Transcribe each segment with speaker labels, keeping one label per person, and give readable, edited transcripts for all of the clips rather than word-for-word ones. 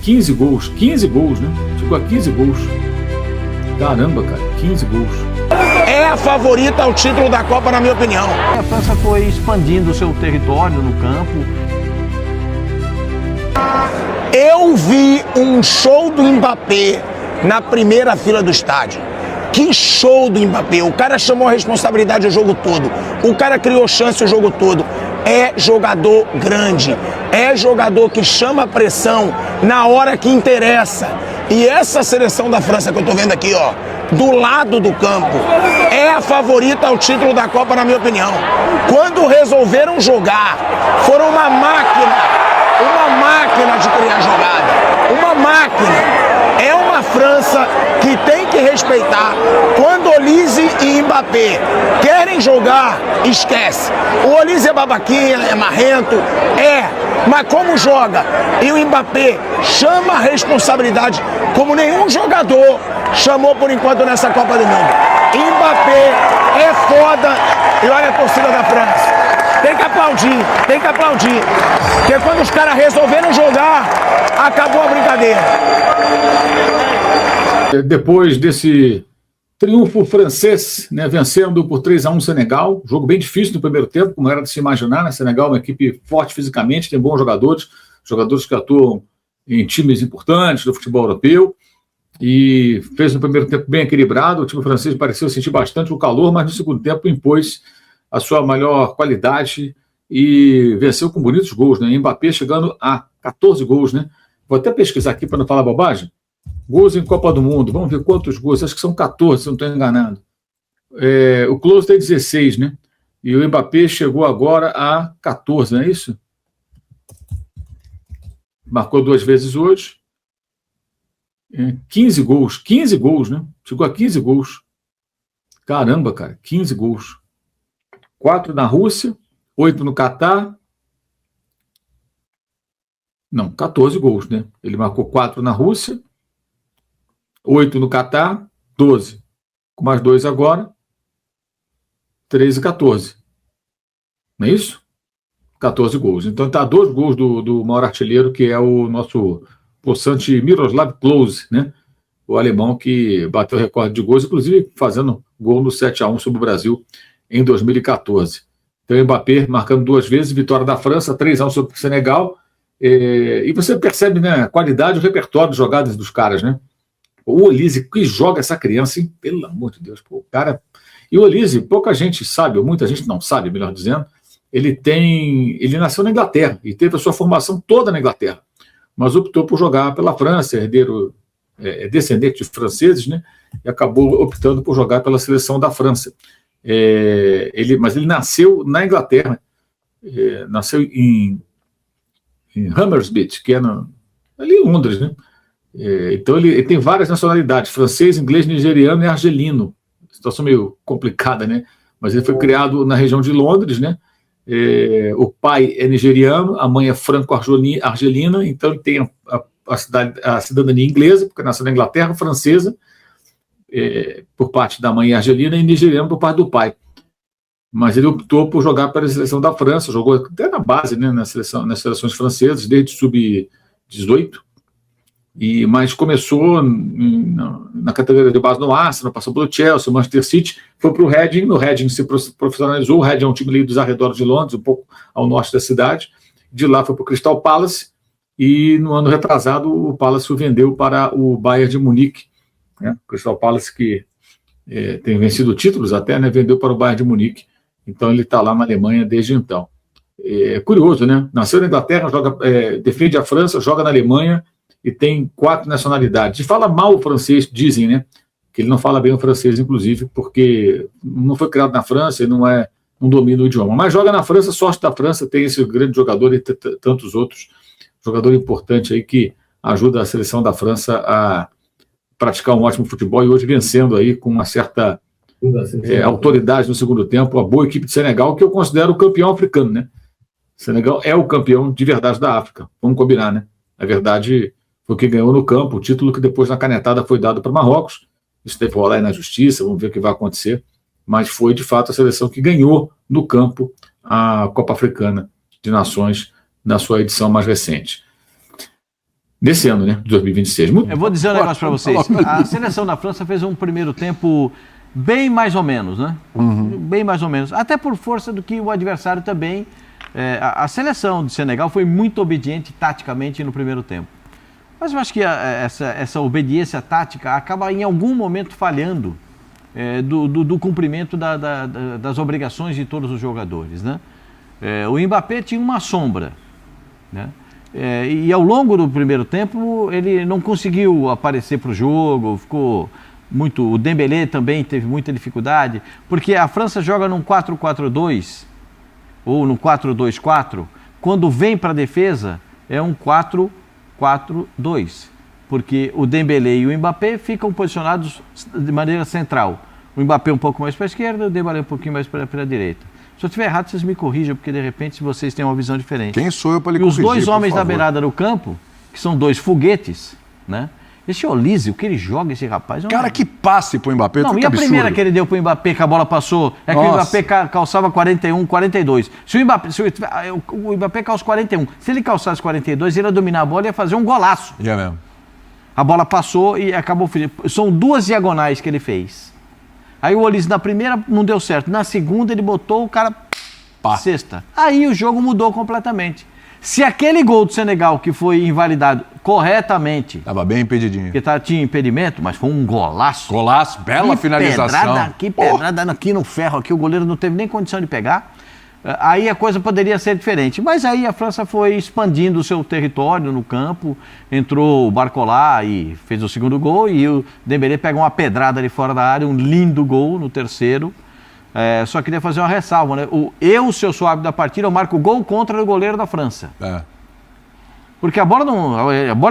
Speaker 1: 15 gols. 15 gols, né? Chegou a 15 gols. Caramba, cara. 15 gols.
Speaker 2: É a favorita ao título da Copa, na minha opinião.
Speaker 3: A França foi expandindo o seu território no campo.
Speaker 2: Eu vi um show do Mbappé na primeira fila do estádio. Que show do Mbappé. O cara chamou a responsabilidade o jogo todo. O cara criou chance o jogo todo. É jogador grande. É jogador que chama a pressão na hora que interessa. E essa seleção da França que eu tô vendo aqui, ó, do lado do campo, é a favorita ao título da Copa, na minha opinião. Quando resolveram jogar, foram uma máquina de criar jogada. Uma máquina. É uma França que tem que respeitar. Quando Olise e Mbappé querem jogar, esquece. O Olise é babaquinha, é marrento, mas como joga? E o Mbappé chama a responsabilidade como nenhum jogador chamou por enquanto nessa Copa do Mundo. Mbappé é foda. E olha a torcida da França. Tem que aplaudir. Porque quando os caras resolveram jogar, acabou a brincadeira.
Speaker 1: Depois desse triunfo francês, né, vencendo por 3-1 o Senegal, jogo bem difícil no primeiro tempo, como era de se imaginar, né? Senegal é uma equipe forte fisicamente, tem bons jogadores que atuam em times importantes do futebol europeu, e fez no primeiro tempo bem equilibrado. O time francês pareceu sentir bastante o calor, mas no segundo tempo impôs a sua maior qualidade e venceu com bonitos gols, né? Mbappé chegando a 14 gols, né? Vou até pesquisar aqui para não falar bobagem. Gols em Copa do Mundo, vamos ver quantos gols, acho que são 14, se não estou enganado. O Klose tem 16, né? E o Mbappé chegou agora a 14, não é isso? Marcou 2 vezes hoje. 15 gols, né? Chegou a 15 gols. Caramba, cara, 15 gols. 4 na Rússia, 8 no Catar. Não, 14 gols, né? Ele marcou 4 na Rússia, 8 no Catar, 12. Com mais 2 agora, 13 e 14. Não é isso? 14 gols. Então está 2 gols do maior artilheiro, que é o nosso possante Miroslav Klose, né? O alemão que bateu o recorde de gols, inclusive fazendo gol no 7-1 sobre o Brasil em 2014. Então o Mbappé marcando 2 vezes, vitória da França, 3-1 sobre o Senegal. E você percebe, né, a qualidade e o repertório de jogadas dos caras, né? O Olise, que joga essa criança, hein? Pelo amor de Deus, pô, o cara... E o Olise, pouca gente sabe, ou muita gente não sabe, melhor dizendo, ele nasceu na Inglaterra e teve a sua formação toda na Inglaterra, mas optou por jogar pela França, herdeiro, descendente de franceses, né? E acabou optando por jogar pela seleção da França. Mas ele nasceu na Inglaterra, nasceu em Hammersmith, que é ali em Londres, né? Então ele tem várias nacionalidades: francês, inglês, nigeriano e argelino. Situação meio complicada, né? Mas ele foi criado na região de Londres, né? O pai é nigeriano, a mãe é franco-argelina, então ele tem a cidadania inglesa, porque nasceu na Inglaterra, francesa, por parte da mãe argelina, e nigeriano por parte do pai. Mas ele optou por jogar pela seleção da França, jogou até na base, né, nas seleções francesas, desde sub-18, mas começou na categoria de base no Arsenal, passou pelo Chelsea, Manchester City, foi para o Reading. No Reading se profissionalizou. O Reading é um time ali dos arredores de Londres, um pouco ao norte da cidade. De lá foi para o Crystal Palace, e no ano retrasado o Palace o vendeu para o Bayern de Munique, né? O Crystal Palace, que tem vencido títulos até, né, vendeu para o Bayern de Munique. Então ele está lá na Alemanha desde então. Curioso, né? Nasceu na Inglaterra, defende a França, joga na Alemanha e tem 4 nacionalidades. E fala mal o francês, dizem, né? Que ele não fala bem o francês, inclusive, porque não foi criado na França e não domina o idioma. Mas joga na França, sorte da França, tem esse grande jogador e tantos outros. Jogador importante aí que ajuda a seleção da França a praticar um ótimo futebol, e hoje vencendo aí com uma certa autoridade no segundo tempo, a boa equipe de Senegal, que eu considero o campeão africano, né? Senegal é o campeão de verdade da África, vamos combinar, né? Na verdade, foi quem ganhou no campo, o título que depois na canetada foi dado para Marrocos. Isso deve rolar aí na justiça, vamos ver o que vai acontecer, mas foi de fato a seleção que ganhou no campo a Copa Africana de Nações na sua edição mais recente. nesse ano, né? De 2026.
Speaker 3: Eu vou dizer um negócio para vocês. A seleção da França fez um primeiro tempo bem mais ou menos, né? Bem mais ou menos. Até por força do que o adversário também. A seleção de Senegal foi muito obediente taticamente no primeiro tempo. Mas eu acho que essa obediência tática acaba em algum momento falhando do cumprimento das obrigações de todos os jogadores, né? O Mbappé tinha uma sombra, né? E ao longo do primeiro tempo ele não conseguiu aparecer para o jogo, ficou muito... O Dembélé também teve muita dificuldade, porque a França joga num 4-4-2 ou no 4-2-4, quando vem para a defesa é um 4-4-2, porque o Dembélé e o Mbappé ficam posicionados de maneira central. O Mbappé um pouco mais para a esquerda, o Dembélé um pouquinho mais para a direita. Se eu estiver errado, vocês me corrijam, porque de repente vocês têm uma visão diferente.
Speaker 4: Quem sou eu para lhe
Speaker 3: E
Speaker 4: corrigir,
Speaker 3: os dois homens
Speaker 4: por
Speaker 3: da
Speaker 4: favor?
Speaker 3: beirada do campo, que são dois foguetes, né? Esse Olise, o que ele joga, esse rapaz...
Speaker 4: Cara, que passe pro Mbappé,
Speaker 3: Não, e a
Speaker 4: absurdo.
Speaker 3: primeira que ele deu pro Mbappé, que a bola passou, é que o
Speaker 4: Nossa.
Speaker 3: Mbappé calçava 41, 42. Se o Mbappé calça 41, se ele calçasse 42, ele ia dominar a bola e ia fazer um golaço.
Speaker 4: É mesmo.
Speaker 3: A bola passou e acabou... São duas diagonais que ele fez. Aí o Olise na primeira não deu certo. Na segunda ele botou o cara...
Speaker 4: Pá.
Speaker 3: Sexta. Aí o jogo mudou completamente. Se aquele gol do Senegal que foi invalidado corretamente,
Speaker 4: Tava bem impedidinho.
Speaker 3: porque tinha impedimento, mas foi um golaço.
Speaker 4: Golaço, bela finalização.
Speaker 3: Que pedrada aqui no ferro, aqui o goleiro não teve nem condição de pegar. Aí a coisa poderia ser diferente. Mas aí a França foi expandindo o seu território no campo, entrou o Barcola e fez o segundo gol, e o Dembélé pega uma pedrada ali fora da área, um lindo gol no terceiro. Só queria fazer uma ressalva, né? Se eu sou árbitro da partida, eu marco o gol contra o goleiro da França. Porque a bola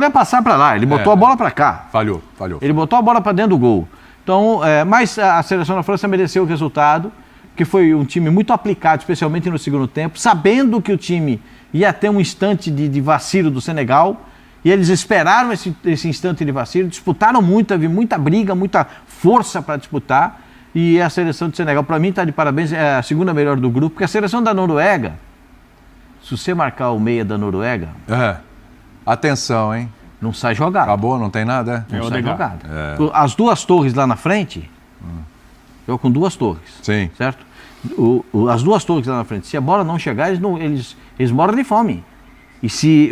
Speaker 3: ia passar para lá, ele botou a bola para cá.
Speaker 4: Falhou.
Speaker 3: Ele botou a bola para dentro do gol. Então, mas a seleção da França mereceu o resultado, que foi um time muito aplicado, especialmente no segundo tempo, sabendo que o time ia ter um instante de vacilo do Senegal, e eles esperaram esse instante de vacilo, disputaram muito, havia muita briga, muita força para disputar. E a seleção de Senegal, para mim, está de parabéns, é a segunda melhor do grupo, porque a seleção da Noruega, se você marcar o meia da Noruega,
Speaker 4: Atenção, hein?
Speaker 3: não sai jogado.
Speaker 4: Acabou, não tem nada,
Speaker 3: Não sai jogado.
Speaker 4: É.
Speaker 3: As duas torres lá na frente, jogam com duas torres,
Speaker 4: Sim.
Speaker 3: certo? As duas torres lá na frente, se a bola não chegar, eles moram de fome. E se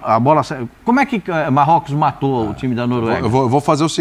Speaker 3: a bola sai... Como é que Marrocos matou o time da Noruega?
Speaker 4: Eu vou fazer o seguinte.